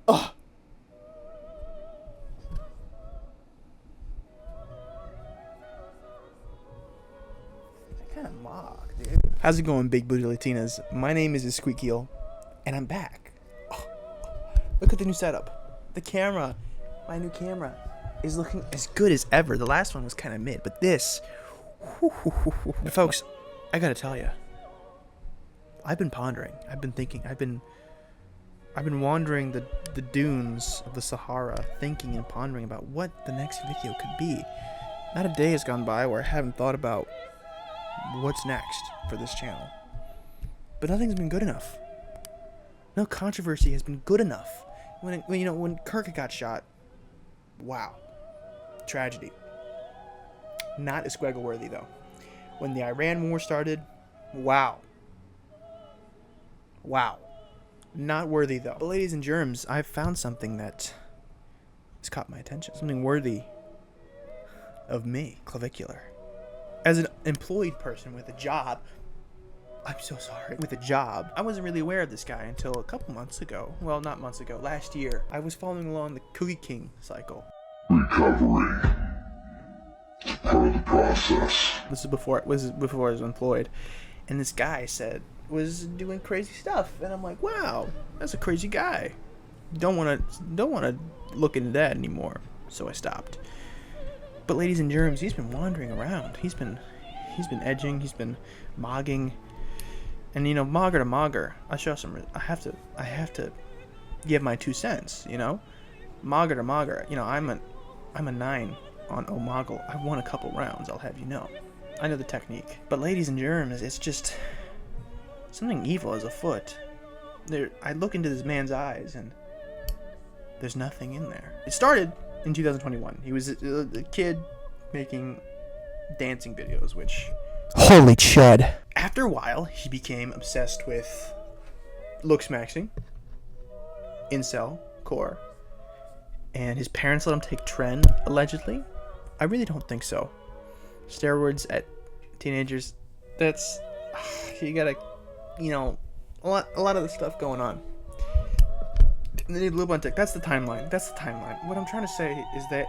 Ugh. I kind of mock, dude. How's it going, Big Booty Latinas? My name is Squeaky, and I'm back. Oh, look at the new setup. The camera, my new camera, is looking as good as ever. The last one was kind of mid, but this... And folks, I gotta tell you, I've been pondering. I've been thinking. I've been wandering the dunes of the Sahara, thinking and pondering about what the next video could be. Not a day has gone by where I haven't thought about what's next for this channel. But nothing's been good enough. No controversy has been good enough. When Kirk got shot, wow, tragedy. Not Esquego worthy though. When the Iran war started, wow. Not worthy though. But ladies and germs, I've found something that has caught my attention. Something worthy of me, Clavicular. As an employed person with a job, I'm so sorry, with a job, I wasn't really aware of this guy until a couple months ago. Well, not months ago, last year. I was following along the Cookie King cycle. Recovery. It's part of the process. This is before I was employed. And this guy was doing crazy stuff. And I'm like, wow, that's a crazy guy. Don't want to look into that anymore. So I stopped. But ladies and germs, he's been wandering around. He's been edging. He's been mogging. And mogger to mogger, I have to give my 2 cents. Mogger to mogger. I'm a 9 on Omegle. I won a couple rounds. I'll have you know. I know the technique. But ladies and germs, it's just something evil is afoot. I look into this man's eyes and there's nothing in there. It started in 2021. He was a kid making dancing videos, which... Holy chud. After a while, he became obsessed with look-smashing, incel, core, and his parents let him take tren, allegedly. I really don't think so. Steroids at teenagers, that's... You gotta... a lot of the stuff going on. And then that's the timeline. What I'm trying to say is that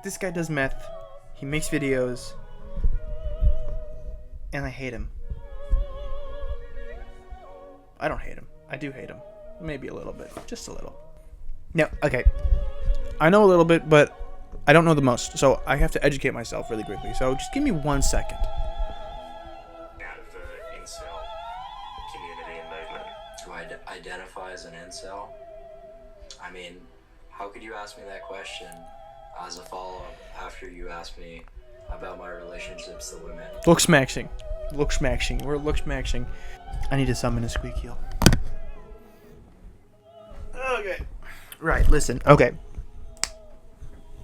this guy does meth, he makes videos, and I hate him. I don't hate him. I do hate him. Maybe a little bit. Just a little. Now, okay. I know a little bit, but I don't know the most. So I have to educate myself really quickly. So just give me 1 second. Out of the incel community and movement. Do I identify as an incel? I mean, how could you ask me that question as a follow-up after you asked me about my relationships to women? Look smashing. We're look smashing. I need to summon a squeak heel. Okay. Right, listen. Okay.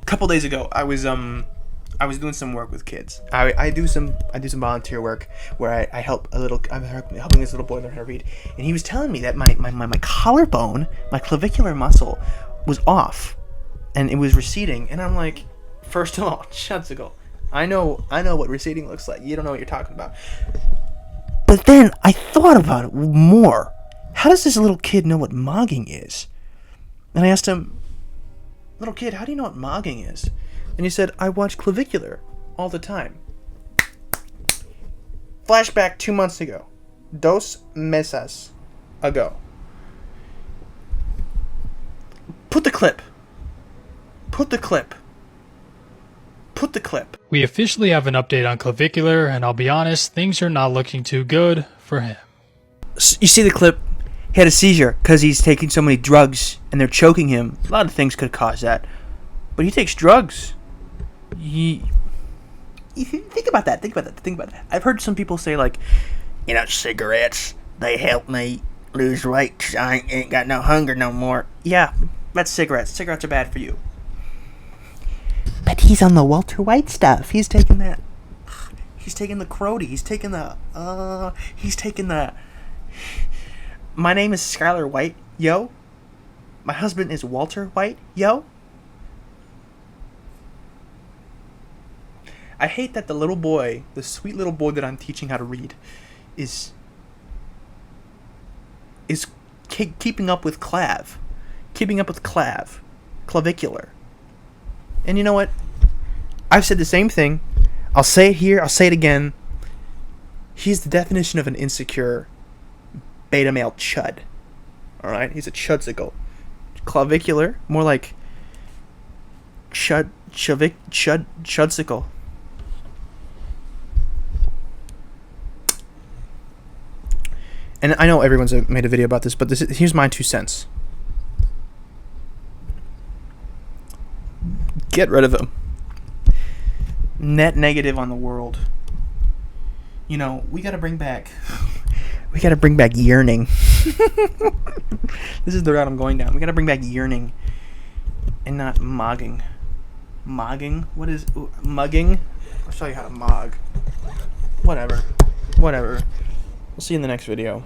A couple days ago, I was doing some work with kids. I do some volunteer work where I help I'm helping this little boy learn how to read, and he was telling me that my collarbone, my clavicular muscle, was off, and it was receding, and I'm like, first of all, Chudsicle, I know what receding looks like. You don't know what you're talking about. But then I thought about it more. How does this little kid know what mogging is? And I asked him, little kid, how do you know what mogging is? And he said, I watch Clavicular all the time. Flashback 2 months ago. 2 meses ago. Put the clip. We officially have an update on Clavicular, and I'll be honest, things are not looking too good for him. You see the clip? He had a seizure because he's taking so many drugs and they're choking him. A lot of things could cause that. But he takes drugs. You think about that. I've heard some people say, like, cigarettes, they help me lose weight 'cause I ain't got no hunger no more. Yeah, that's cigarettes. Cigarettes are bad for you. But he's on the Walter White stuff. He's taking that. He's taking the Crody. He's taking the... My name is Skylar White, yo. My husband is Walter White, yo. I hate that the little boy, the sweet little boy that I'm teaching how to read, is keeping up with Clav. keeping up with Clavicular. And you know what? I've said the same thing. I'll say it here. I'll say it again. He's the definition of an insecure beta male chud. Alright? He's a chudsicle. Clavicular, more like chudsicle. And I know everyone's made a video about this, but here's my 2 cents. Get rid of him. Net negative on the world. You know, we gotta bring back yearning. This is the route I'm going down. We gotta bring back yearning and not mogging. Mogging? What is mugging? I'll show you how to mog. Whatever. We'll see you in the next video.